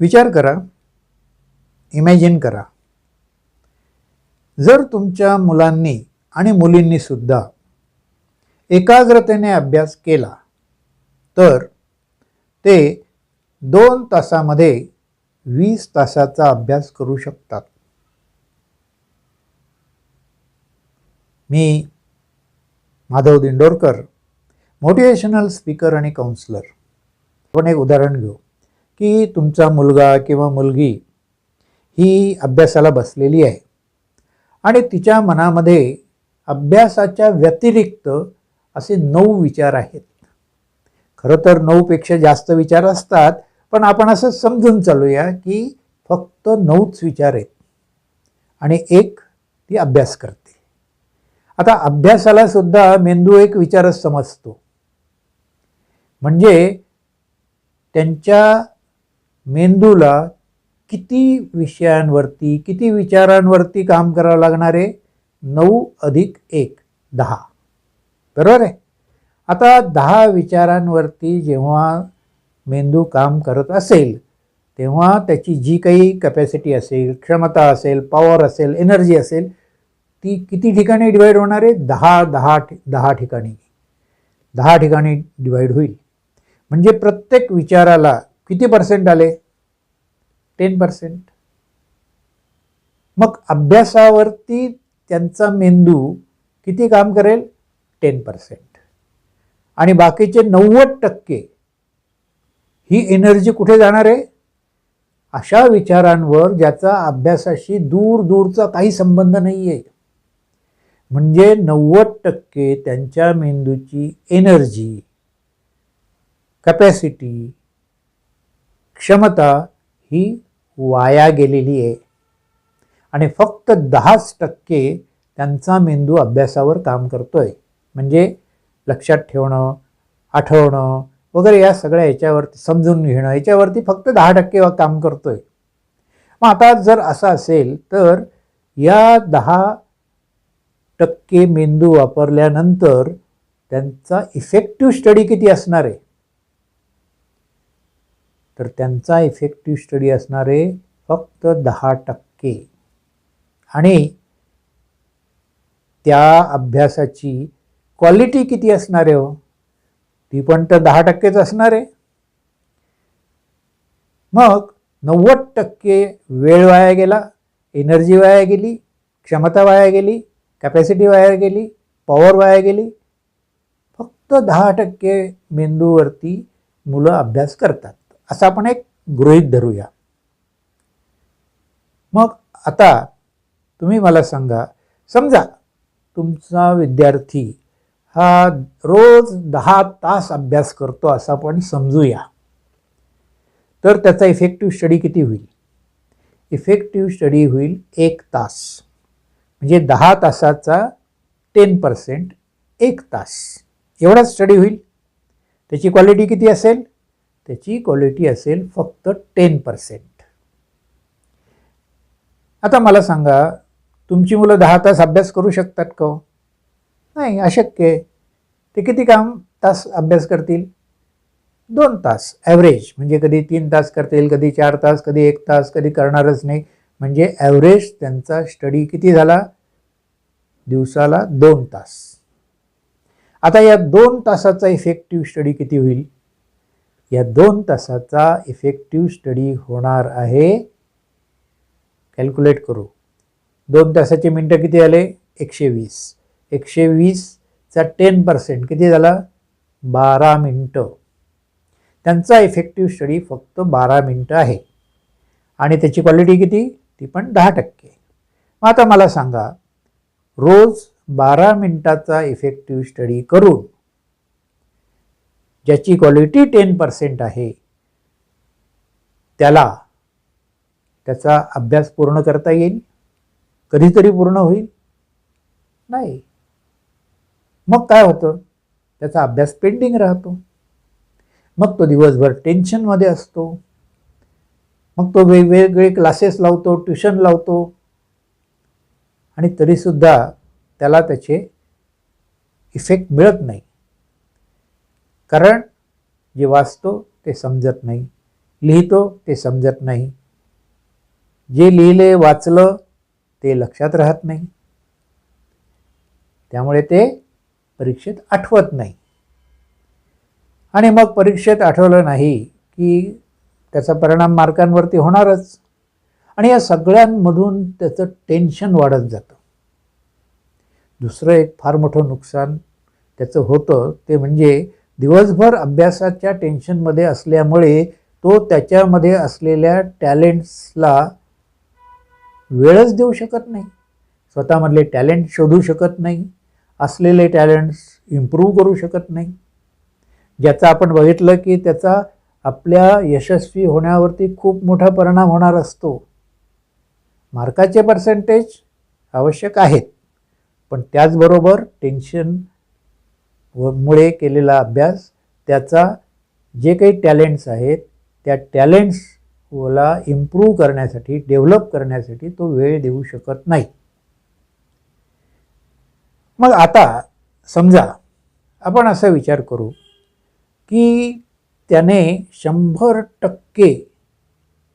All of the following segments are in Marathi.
विचार करा, इमॅजिन करा, जर तुमच्या मुलांनी आणि मुलींनी सुद्धा एकाग्रतेने अभ्यास केला तर ते 2 तासामध्ये 20 तासाचा अभ्यास करू शकतात. मी माधव दिंडोरकर, मोटिवेशनल स्पीकर आणि काउन्सिलर. आपण एक उदाहरण घेऊ की तुमचा मुलगा किंवा मुलगी ही अभ्यासाला बसलेली आहे आणि तिच्या मनामध्ये अभ्यासाच्या व्यतिरिक्त असे 9 विचार आहेत. खरं तर 9 पेक्षा जास्त विचार असतात, पण आपण असं समजून चालूया की फक्त 9च विचार आहेत आणि एक ती अभ्यास करते. आता अभ्यासाला सुद्धा मेंदू एक विचारच समजतो. म्हणजे त्यांच्या मेंदूला किती विषयांवरती, किती विचारांवरती काम करावं लागणार आहे? 9 अधिक 1 10, बरोबर आहे. आता 10 विचारांवरती जेव्हा मेंदू काम करत असेल तेव्हा त्याची जी काही कॅपॅसिटी असेल, क्षमता असेल, पॉवर असेल, एनर्जी असेल, ती किती ठिकाणी डिवाईड होणार आहे? 10 ठिकाणी. 10 ठिकाणी डिवाईड होईल. म्हणजे प्रत्येक विचाराला किती पर्सेंट आले? 10%. मग अभ्यासावरती त्यांचा मेंदू किती काम करेल? 10%. आणि बाकीचे 90% ही एनर्जी कुठे जाणार आहे? अशा विचारांवर ज्याचा अभ्यासाशी दूरचा काही संबंध नाही आहे. म्हणजे 90% त्यांच्या मेंदूची एनर्जी, कॅपॅसिटी, क्षमता ही वाया गेलेली आहे आणि फक्त 10% त्यांचा मेंदू अभ्यासावर काम करतोय. म्हणजे लक्षात ठेवणं, आठवणं वगैरे या सगळ्या याच्यावरती, समजून घेणं, याच्यावरती फक्त 10% काम करतोय. मग आता जर असं असेल तर या 10% मेंदू वापरल्यानंतर त्यांचा इफेक्टिव्ह स्टडी किती असणार आहे? तर त्यांचा इफेक्टिव्ह स्टडी असणार आहे फक्त 10%. आणि त्या अभ्यासाची क्वालिटी किती असणार आहे हो? ती पण तर 10%च असणार आहे. मग 90% वेळ वाया गेला, एनर्जी वाया गेली, क्षमता वाया गेली, कॅपॅसिटी वाया गेली, पॉवर वाया गेली. फक्त 10% मेंदूवरती मुलं अभ्यास करतात असं आपण एक गृहीत धरूया. मग आता तुम्ही मला सांगा, समजा तुमचा विद्यार्थी हा रोज 10 तास अभ्यास करतो असं आपण समजूया, तर त्याचा इफेक्टिव्ह स्टडी किती होईल? इफेक्टिव्ह स्टडी होईल 1 तास. म्हणजे 10 तासाचा 10%, 1 तास एवढा स्टडी होईल. त्याची क्वालिटी किती असेल? त्याची क्वालिटी असेल फक्त 10%. आता मला सांगा, तुमची मुलं 10 तास अभ्यास करू शकतात का? नाही, अशक्य आहे. ते किती तास अभ्यास करतील? 2 तास ॲव्हरेज. म्हणजे कधी 3 तास करतील, कधी 4 तास, कधी 1 तास, कधी करणारच नाही. म्हणजे ॲव्हरेज त्यांचा स्टडी किती झाला? दिवसाला 2 तास. आता या 2 तासाचा इफेक्टिव्ह स्टडी किती होईल? या 2 तासाचा इफेक्टिव्ह स्टडी होणार आहे, कॅल्क्युलेट करू. 2 तासाचे मिनटं किती आले? 120. 120चा 10% किती झाला? 12 मिनटं. त्यांचा इफेक्टिव्ह स्टडी फक्त 12 मिनटं आहे आणि त्याची क्वालिटी किती? ती पण 10%. मग आता मला सांगा, रोज 12 मिनटाचा इफेक्टिव्ह स्टडी करून ज्याची क्वालिटी 10% आहे त्याला त्याचा अभ्यास पूर्ण करता येईल? कधीतरी पूर्ण होईल? नाही. मग काय होतं? त्याचा अभ्यास पेंडिंग राहतो. मग तो दिवसभर टेन्शनमध्ये असतो. मग तो वेगवेगळे क्लासेस लावतो, ट्युशन लावतो आणि तरीसुद्धा त्याला त्याचे इफेक्ट मिळत नाही. कारण जे वाचतो ते समजत नाही, लिहितो ते समजत नाही, जे लिहिले वाचलं ते लक्षात राहत नाही, त्यामुळे ते परीक्षेत आठवत नाही. आणि मग परीक्षेत आठवलं नाही की त्याचा परिणाम मार्कांवरती होणारच. आणि या सगळ्यांमधून त्याचं टेन्शन वाढत जातं. दुसरं एक फार मोठं नुकसान त्याचं होतं ते म्हणजे दिवसभर अभ्यासाच्या टेन्शनमध्ये असल्यामुळे तो त्याच्यामध्ये असलेल्या टॅलेंट्सला वेळच देऊ शकत नाही, स्वतःमधले टॅलेंट शोधू शकत नाही, असलेले टॅलेंट्स इम्प्रूव्ह करू शकत नाही, ज्याचा आपण बघितलं की त्याचा आपल्या यशस्वी होण्यावरती खूप मोठा परिणाम होणार असतो. मार्काचे पर्सेंटेज आवश्यक आहेत, पण त्याचबरोबर टेन्शन मुळे केलेला अभ्यास त्याचा जे काही टॅलेंट्स आहेत त्या टॅलेंट्सला इम्प्रूव्ह करण्यासाठी, डेव्हलप करण्यासाठी तो वेळ देऊ शकत नाही. मग आता समजा आपण असा विचार करू की त्याने 100%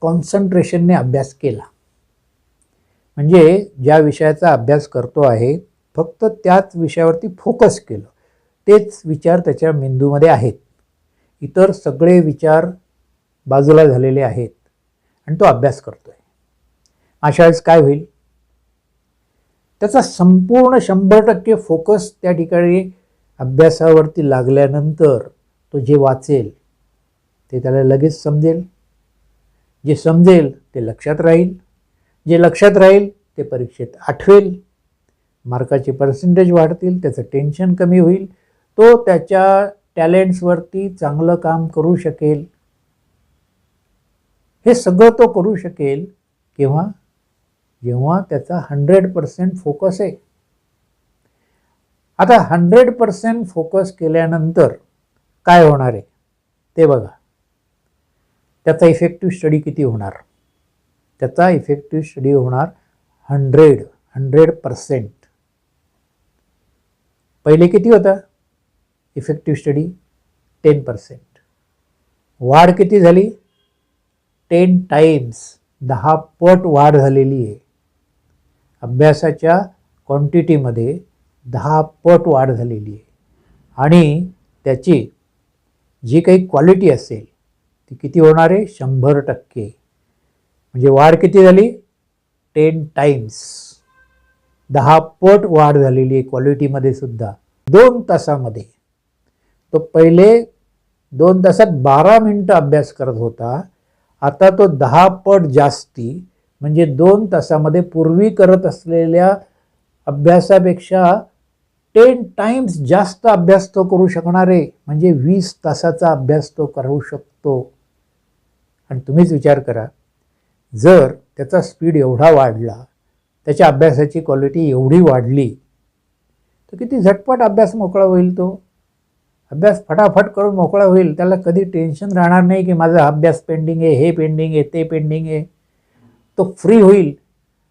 कॉन्सन्ट्रेशनने अभ्यास केला, म्हणजे ज्या विषयाचा अभ्यास करतो आहे फक्त त्याच विषयावरती फोकस केलं, तेच विचार त्याच्या मेंदूमध्ये आहेत, इतर सगळे विचार बाजूला झालेले आहेत आणि तो अभ्यास करतोय. अशा वेळेस काय होईल? त्याचा संपूर्ण 100% फोकस त्या ठिकाणी अभ्यासावरती लागल्यानंतर तो जे वाचेल ते त्याला लगेच समजेल, जे समजेल ते लक्षात राहील, जे लक्षात राहील ते परीक्षेत आठवेल, मार्काचे पर्सेंटेज वाढतील, त्याचं टेन्शन कमी होईल, तो त्याच्या टॅलेंट्सवरती चांगलं काम करू शकेल. हे सगळं तो करू शकेल केव्हा? जेव्हा त्याचा 100% फोकस आहे. आता 100% फोकस केल्यानंतर काय होणार आहे ते बघा. त्याचा इफेक्टिव्ह स्टडी किती होणार? त्याचा इफेक्टिव्ह स्टडी होणार 100%. पहिले किती होता इफेक्टिव्ह स्टडी? 10%. वाढ किती झाली? 10 टाइम्स, 10 पट वाढ झालेली आहे. अभ्यासाच्या क्वांटिटीमध्ये 10 पट वाढ झालेली आहे. आणि त्याची जी काही क्वालिटी असेल ती किती होणार आहे? 100%. म्हणजे वाढ किती झाली? 10 टाइम्स, 10 पट वाढ झालेली आहे क्वालिटीमध्ये सुद्धा. 2 तासामध्ये तो पहिले 2 तासात 12 मिनिटं अभ्यास करत होता, आता तो 10 पट जास्ती, म्हणजे 2 तासामध्ये पूर्वी करत असलेल्या अभ्यासापेक्षा 10 टाइम्स जास्त अभ्यास तो करू शकणार आहे. म्हणजे 20 तासाचा अभ्यास तो करू शकतो. आणि तुम्हीच विचार करा, जर त्याचा स्पीड एवढा वाढला, त्याच्या अभ्यासाची क्वालिटी एवढी वाढली, तर किती झटपट अभ्यास मोकळा होईल. तो अभ्यास फटाफट करून मोकळा होईल. त्याला कधी टेन्शन राहणार नाही की माझा अभ्यास पेंडिंग आहे, हे पेंडिंग आहे, ते पेंडिंग आहे. तो फ्री होईल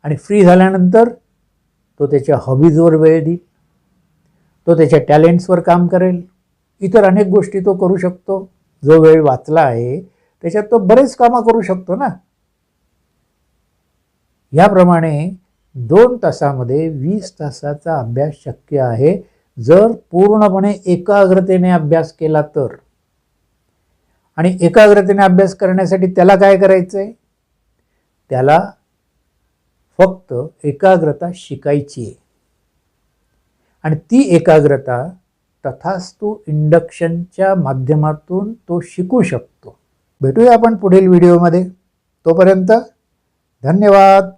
आणि फ्री झाल्यानंतर तो त्याच्या हॉबीजवर वेळ देईल, तो त्याच्या टॅलेंट्सवर काम करेल, इतर अनेक गोष्टी तो करू शकतो. जो वेळ वाचला आहे त्याच्यात तो बरेच कामं करू शकतो ना. याप्रमाणे 2 तासामध्ये 20 तासाचा अभ्यास शक्य आहे जर पूर्णपणे एकाग्रतेने अभ्यास केला तर. आणि एकाग्रतेने अभ्यास करण्यासाठी त्याला काय करायचं आहे? त्याला फक्त एकाग्रता शिकायची आहे. आणि ती एकाग्रता तथास्तु इंडक्शनच्या माध्यमातून तो शिकू शकतो. भेटूया आपण पुढील व्हिडिओमध्ये. तोपर्यंत धन्यवाद.